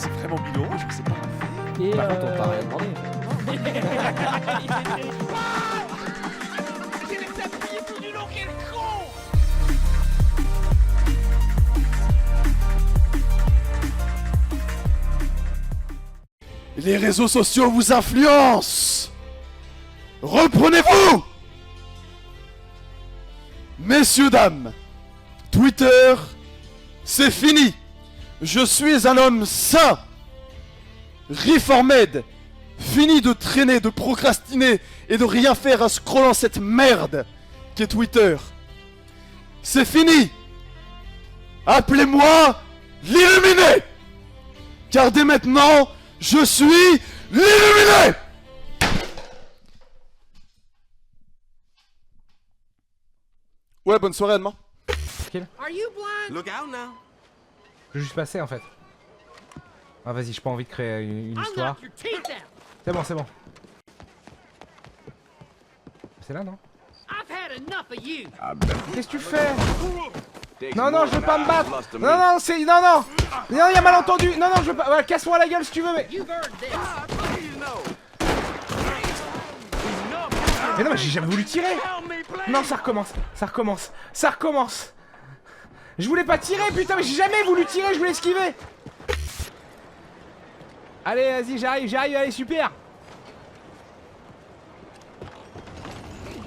c'est vraiment 1000 € je sais pas. Et Par contre, on t'a rien demandé. Les réseaux sociaux vous influencent. Reprenez-vous. Messieurs, dames, Twitter, c'est fini. Je suis un homme sain, reformed, fini de traîner, de procrastiner et de rien faire en scrollant cette merde qu'est Twitter. C'est fini. Appelez-moi l'illuminé, car dès maintenant, je suis l'illuminé. Ouais, bonne soirée, Edmond. Look out now. Je veux juste passer en fait. Ah vas-y, j'ai pas envie de créer une histoire. C'est bon, c'est bon. C'est là, non? Qu'est-ce que tu fais? Non, non, je veux pas me battre. Non, non, c'est... Non, non. Non, y'a malentendu. Non, non, je veux pas... Ouais, casse-moi la gueule si tu veux, mais... Mais non, mais j'ai jamais voulu tirer. Non, ça recommence. Ça recommence. Ça recommence. Je voulais pas tirer, putain, mais j'ai jamais voulu tirer, je voulais esquiver. Allez, vas-y, j'arrive, allez, super.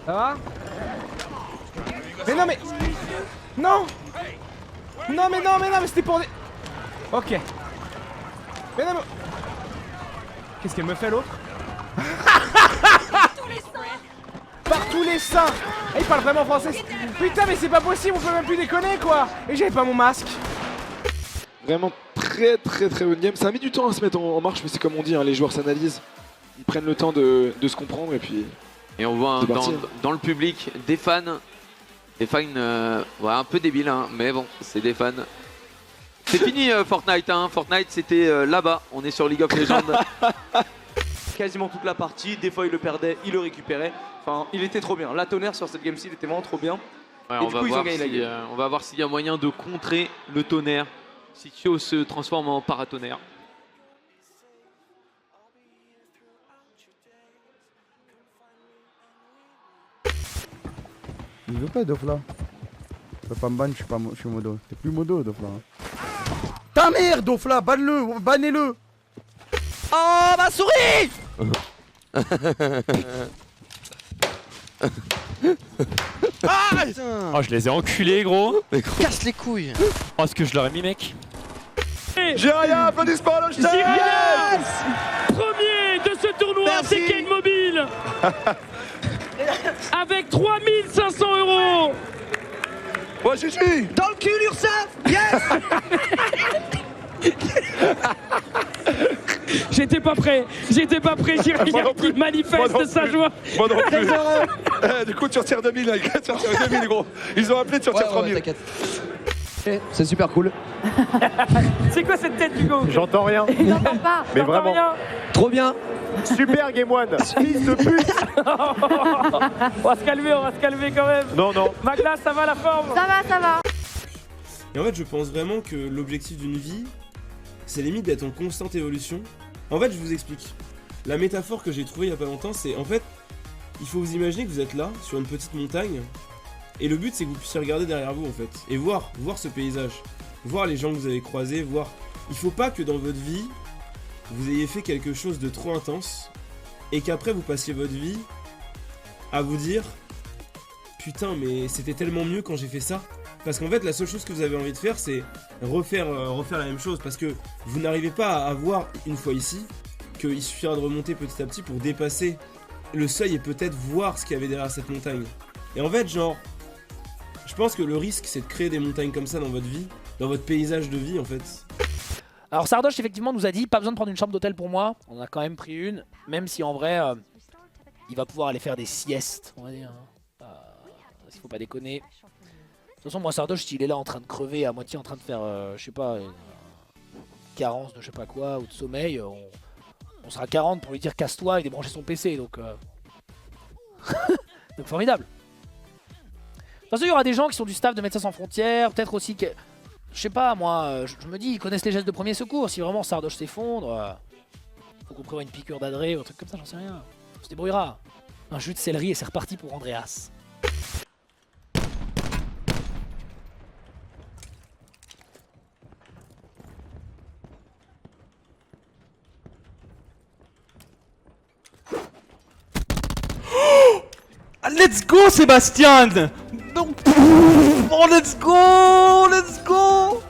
Ça va? Mais non, mais... Non. Non, mais non, mais c'était pour des... Ok. Mais non, mais... Qu'est-ce qu'elle me fait, l'autre? Par tous les seins. Il parle vraiment français. Putain, mais c'est pas possible, on peut même plus déconner, quoi. Et j'avais pas mon masque. Vraiment très haut de game. Ça a mis du temps à se mettre en marche, mais c'est comme on dit, hein, les joueurs s'analysent. Ils prennent le temps de se comprendre et puis... Et on voit hein, dans le public des fans. Des fans ouais, un peu débiles, hein, mais bon, c'est des fans. C'est fini Fortnite, hein. Fortnite c'était là-bas, on est sur League of Legends. Quasiment toute la partie, des fois il le perdait, il le récupérait. Enfin, il était trop bien. La tonnerre sur cette game-ci, il était vraiment trop bien. Ouais, et du coup, ils ont gagné la game. On va voir s'il y a moyen de contrer le tonnerre. Si Kyo se transforme en paratonnerre. Il veut pas Dofla. Je peux pas me ban, je suis modo. T'es plus modo Dofla. Ta mère Dofla, banne-le, bannez-le. Oh ma souris. Oh, je les ai enculés, gros. Casse les couilles. Oh, ce que je leur ai mis, mec. J'ai rien, applaudissements à l'Holstein. Yes. Premier de ce tournoi, c'est Kane Mobile. Avec 3500 €. Ouais, Gigi. Dans le cul, l'URSSAF. Yes. J'étais pas prêt, j'ai rien qui manifeste sa joie. Moi non plus. Du coup, tu retires 2000, là. Tu retires 2000, gros. Ils ont appelé, tu retires 3000. T'inquiète. C'est super cool. C'est quoi cette tête, Hugo? J'entends rien. Il n'entend pas. Mais vraiment. Rien. Trop bien. Super Game One. Fils de pute. On va se calmer quand même. Non, non. Magla, ça va la forme? Ça va. Et en fait, je pense vraiment que l'objectif d'une vie, c'est limite d'être en constante évolution. En fait, je vous explique. La métaphore que j'ai trouvée il y a pas longtemps, c'est en fait, il faut vous imaginer que vous êtes là, sur une petite montagne, et le but c'est que vous puissiez regarder derrière vous en fait, et voir ce paysage, voir les gens que vous avez croisés, voir... Il faut pas que dans votre vie, vous ayez fait quelque chose de trop intense, et qu'après vous passiez votre vie à vous dire « Putain, mais c'était tellement mieux quand j'ai fait ça !» Parce qu'en fait, la seule chose que vous avez envie de faire, c'est refaire la même chose. Parce que vous n'arrivez pas à voir, une fois ici, qu'il suffira de remonter petit à petit pour dépasser le seuil et peut-être voir ce qu'il y avait derrière cette montagne. Et en fait, genre, je pense que le risque, c'est de créer des montagnes comme ça dans votre vie, dans votre paysage de vie, en fait. Alors Sardoche effectivement nous a dit pas besoin de prendre une chambre d'hôtel pour moi. On en a quand même pris une, même si en vrai il va pouvoir aller faire des siestes, on va dire. Parce qu'il faut pas déconner. De toute façon, moi, Sardoche, il est là en train de crever, à moitié en train de faire, je sais pas, une carence de je sais pas quoi, ou de sommeil. On sera 40 pour lui dire casse-toi et débrancher son PC, donc... donc formidable. De toute façon, il y aura des gens qui sont du staff de Médecins Sans Frontières, peut-être aussi Je sais pas, moi, je me dis, ils connaissent les gestes de premier secours. Si vraiment Sardoche s'effondre, faut qu'on prévoie une piqûre d'adré ou un truc comme ça, j'en sais rien. On se débrouillera. Un jus de céleri et c'est reparti pour Andreas. Let's go Sébastien. Donc, oh, let's go.